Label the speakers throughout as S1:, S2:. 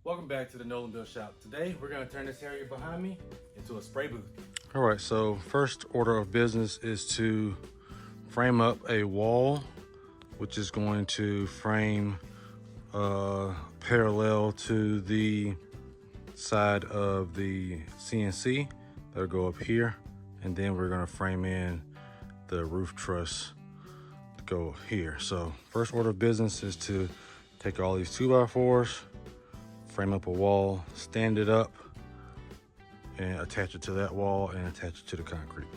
S1: Welcome back to the Nolan Bill Shop. Today we're going to turn this area behind me into a spray booth.
S2: All right, so first order of business is to frame up a wall, which is going to frame parallel to the side of the CNC. That'll go up here, and then we're going to frame in the roof truss to go here. So first order of business is to take all these 2x4s, frame up a wall, stand it up, and attach it to that wall and attach it to the concrete.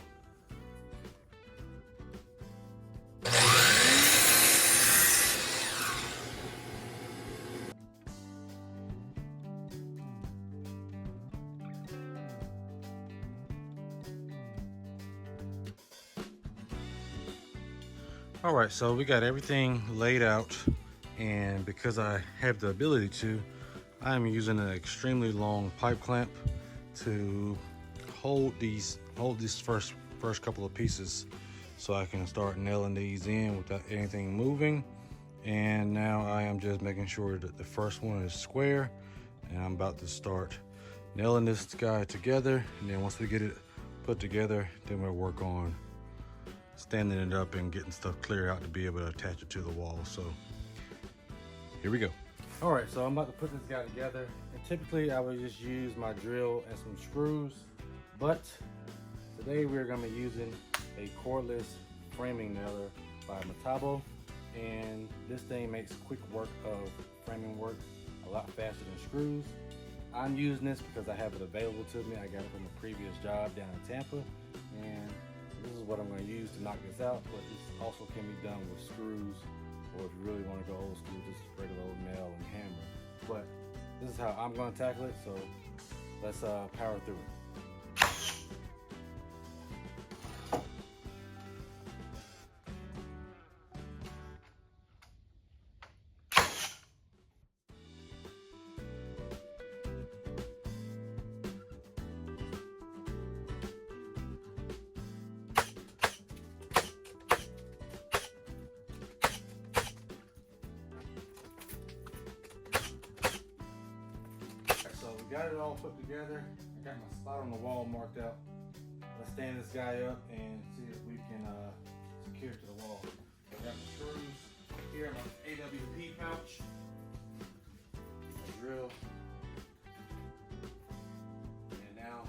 S2: All right, so we got everything laid out, and because I have the ability to, I'm using an extremely long pipe clamp to hold these first couple of pieces, so I can start nailing these in without anything moving. And now I am just making sure that the first one is square, and I'm about to start nailing this guy together. And then once we get it put together, then we'll work on standing it up and getting stuff clear out to be able to attach it to the wall. So here we go.
S1: All right, so I'm about to put this guy together. And typically I would just use my drill and some screws, but today we're going to be using a cordless framing nailer by Metabo. And this thing makes quick work of framing work a lot faster than screws. I'm using this because I have it available to me. I got it from a previous job down in Tampa, and this is what I'm going to use to knock this out. But this also can be done with screws, or if you really want to go old school, just regular old nail and hammer. But this is how I'm going to tackle it, so let's power through it. So we got it all put together. I got my spot on the wall marked out. Let's stand this guy up and see if we can secure it to the wall. I got my screws here in my AWP pouch, my drill, and now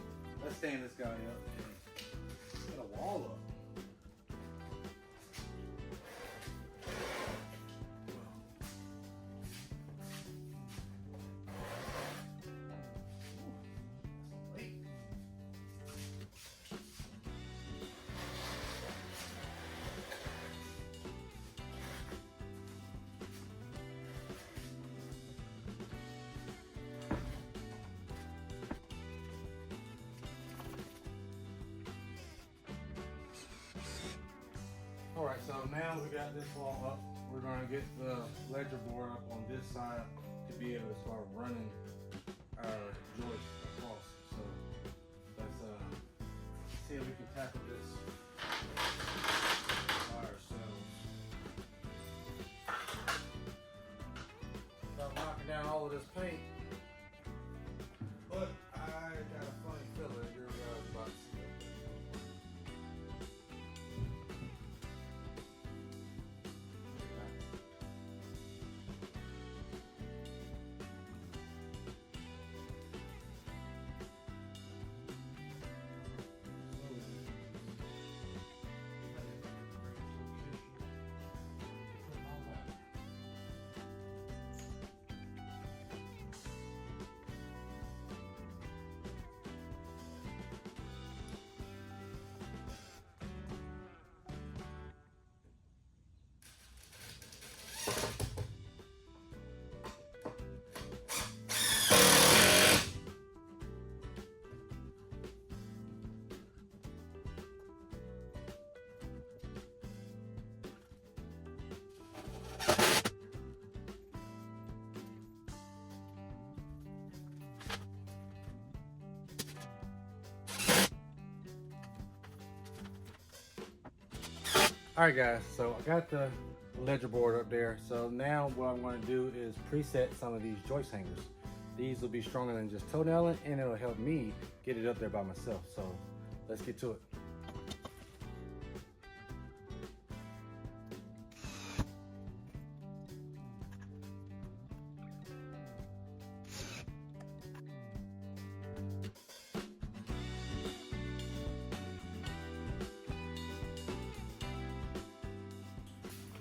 S1: let's stand this guy up and put a wall up. All right, so now we got this wall up. We're gonna get the ledger board up on this side to be able to start running our joist across. So let's see if we can tackle this by ourselves. Start knocking down all of this paint, but I got a funny feeling you're about to see it. All right guys, so I got the ledger board up there. So now what I'm going to do is preset some of these joist hangers. these will be stronger than just toenailing, and it'll help me get it up there by myself. So let's get to it.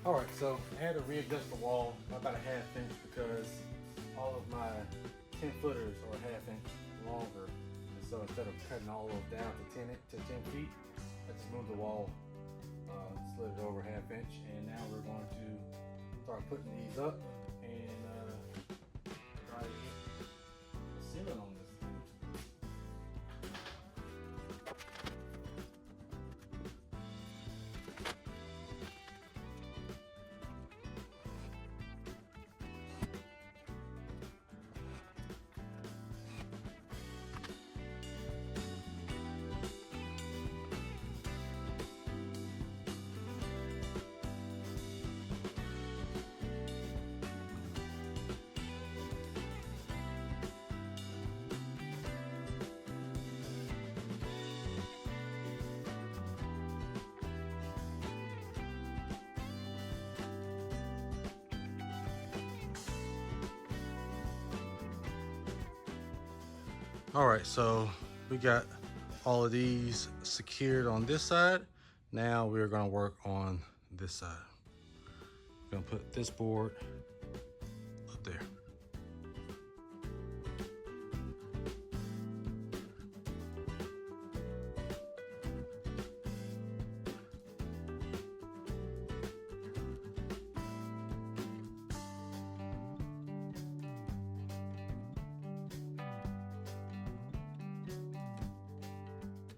S1: All right, so I had to readjust the wall by about a ½ inch because all of my 10 footers are a ½ inch longer. And so instead of cutting all those down to 10 feet, I just moved the wall, slid it over ½ inch, and now we're going to start putting these up and try to get the ceiling on this thing. All right, so we got all of these secured on this side. Now we're gonna work on this side. We're gonna put this board up there.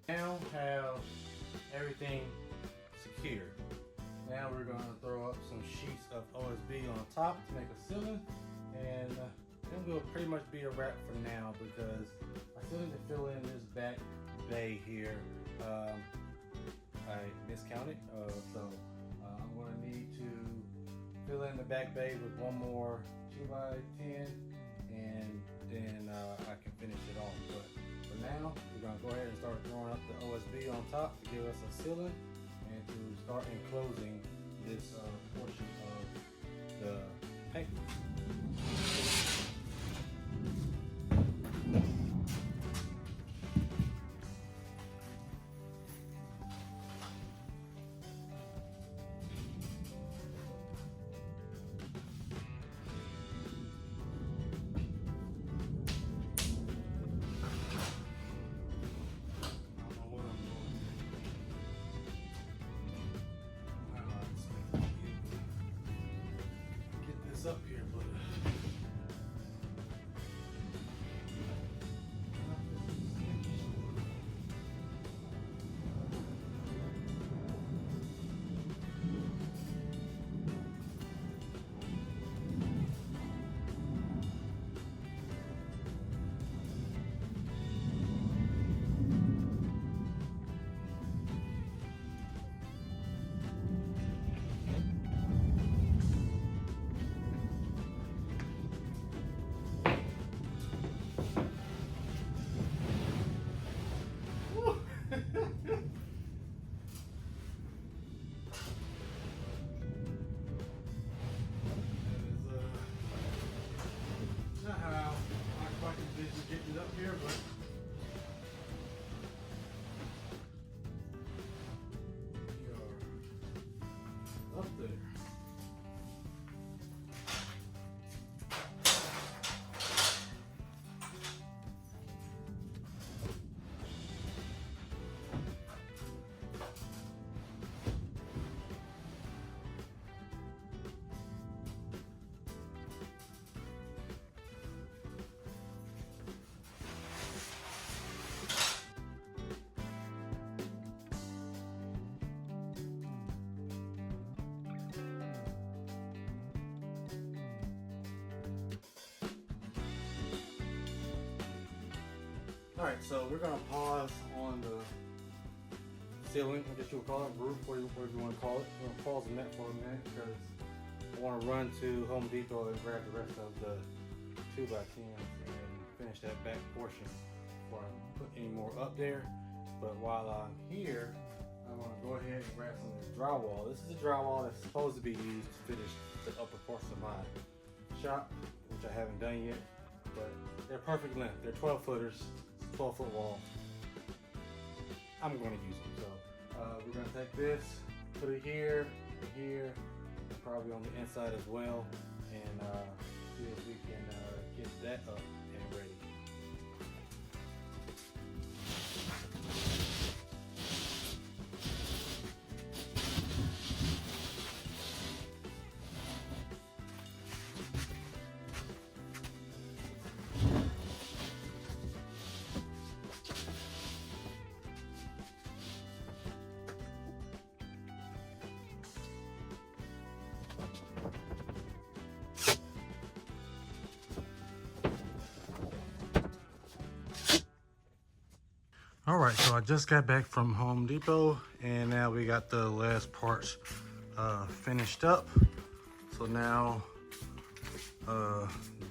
S1: Now have everything secured. Now we're going to throw up some sheets of OSB on top to make a ceiling, and then we'll pretty much be a wrap for now because I still need to fill in this back bay here. I miscounted, so I'm going to need to fill in the back bay with one more 2x10, and then I can finish it off. But for now, we're going to go ahead and start throwing up the OSB on top to give us a ceiling and to start enclosing this portion of the pavement. Up here, but getting up here, but we are up there. All right, so we're gonna pause on the ceiling, I guess you would call it, roof, whatever you want to call it. We're gonna pause on that for a minute because I want to run to Home Depot and grab the rest of the 2x10s and finish that back portion before I put any more up there. But while I'm here, I'm gonna go ahead and grab some of this drywall. This is the drywall that's supposed to be used to finish the upper portion of my shop, which I haven't done yet, but they're perfect length. They're 12 footers, it's a 12-foot wall. I'm gonna use them. So we're gonna take this, put it here, and probably on the inside as well, and see if we can get that up and ready.
S2: All right, so I just got back from Home Depot and now we got the last parts finished up. So now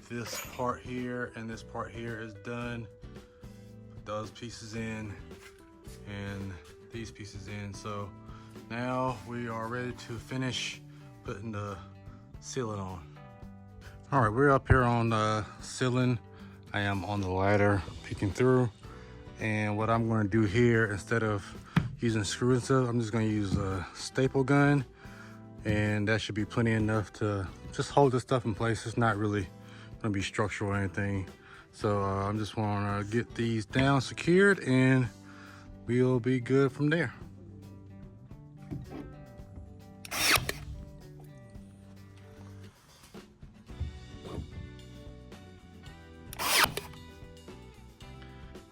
S2: this part here and this part here is done. Put those pieces in and these pieces in. So now we are ready to finish putting the ceiling on. All right, we're up here on the ceiling. I am on the ladder peeking through. And what I'm going to do here, instead of using screws and stuff, I'm just going to use a staple gun, and that should be plenty enough to just hold this stuff in place. It's not really going to be structural or anything. So I'm just want to get these down secured and we'll be good from there.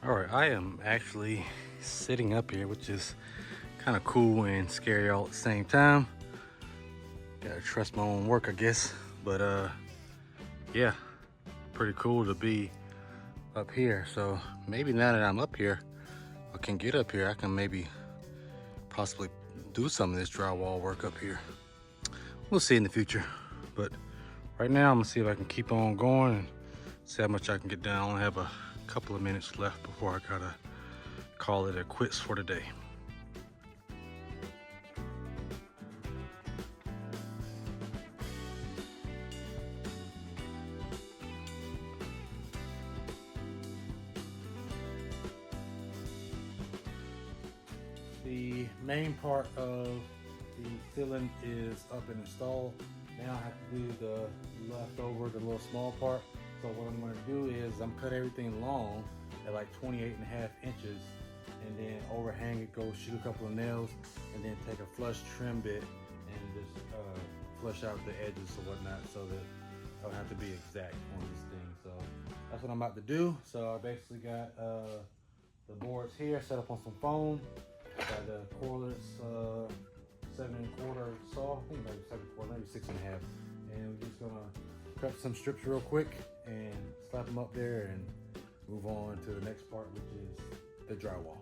S2: All right, I am actually sitting up here, which is kind of cool and scary all at the same time. Gotta trust my own work, I guess. But yeah, pretty cool to be up here. So maybe now that I'm up here, I can get up here, I can maybe possibly do some of this drywall work up here. We'll see in the future. But right now, I'm gonna see if I can keep on going and see how much I can get done. I only have a couple of minutes left before I gotta call it a quits for today.
S1: The main part of the ceiling is up and installed. Now I have to do the leftover, the little small part. So what I'm going to do is I'm cut everything long at like 28.5 inches, and then overhang it, go shoot a couple of nails, and then take a flush trim bit and just flush out the edges or whatnot, so that I don't have to be exact on this thing. So that's what I'm about to do. So I basically got the boards here set up on some foam. Got the cordless 7¼ saw, I think maybe 7¼ maybe 6½, and we're just gonna cut some strips real quick and slap them up there and move on to the next part, which is the drywall.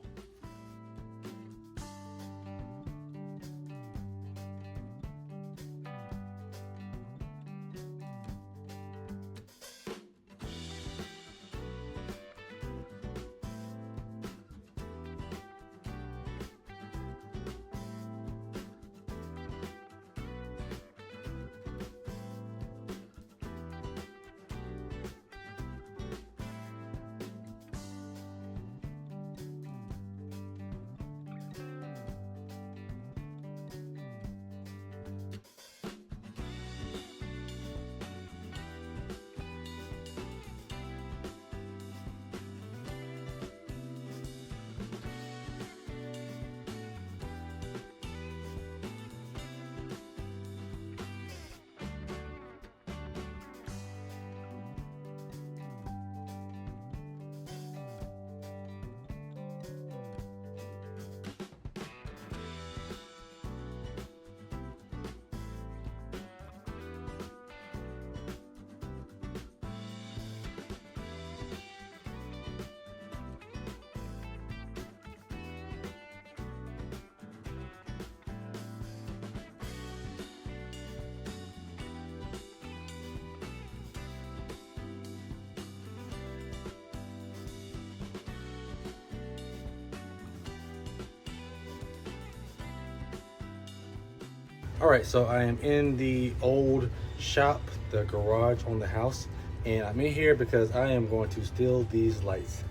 S1: All right, so I am in the old shop, the garage on the house, and I'm in here because I am going to steal these lights.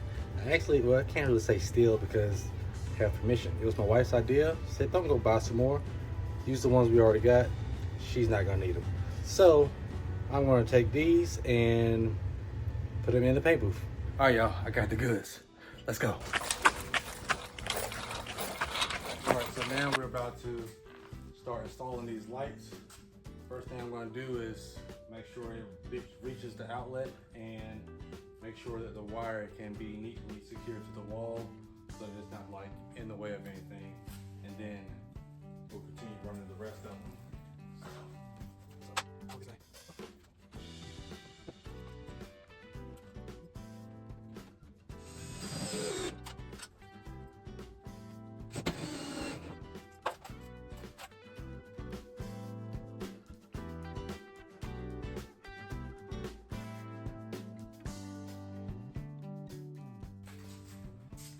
S1: Actually, well, I can't really say steal because I have permission. It was my wife's idea. She said, don't go buy some more. Use the ones we already got. She's not gonna need them. So I'm gonna take these and put them in the paint booth. All right, y'all, I got the goods. Let's go. All right, so now we're about to start installing these lights. First thing I'm going to do is make sure it reaches the outlet and make sure that the wire can be neatly secured to the wall so that it's not like in the way of anything. And then we'll continue running the rest of them.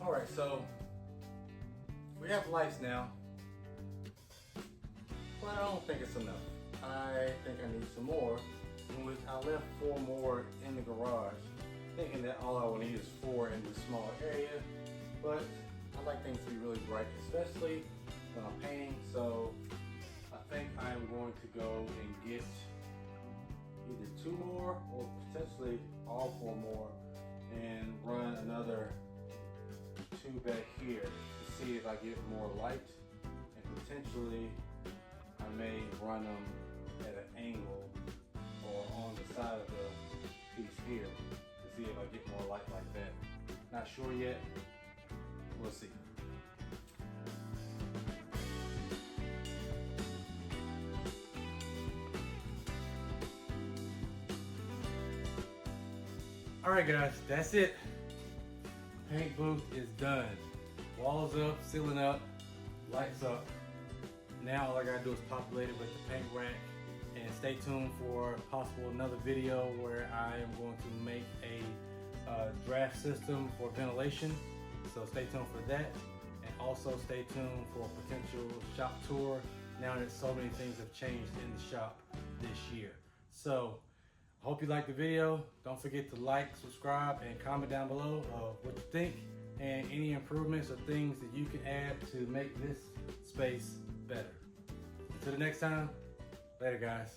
S1: All right, so we have lights now, but I don't think it's enough. I think I need some more. I left 4 more in the garage, thinking that all I will need is 4 in this small area, but I like things to be really bright, especially when I'm painting, so I think I am going to go and get either 2 more or potentially all 4 more and run another 2 back here to see if I get more light, and potentially I may run them at an angle or on the side of the piece here to see if I get more light like that. Not sure yet, we'll see. All right guys, that's it. Paint booth is done. Walls up, ceiling up, lights up. Now all I gotta do is populate it with the paint rack, and stay tuned for possible another video where I am going to make a draft system for ventilation. So stay tuned for that, and also stay tuned for a potential shop tour now that so many things have changed in the shop this year. So I hope you liked the video. Don't forget to like, subscribe, and comment down below what you think and any improvements or things that you can add to make this space better. Until the next time, later guys.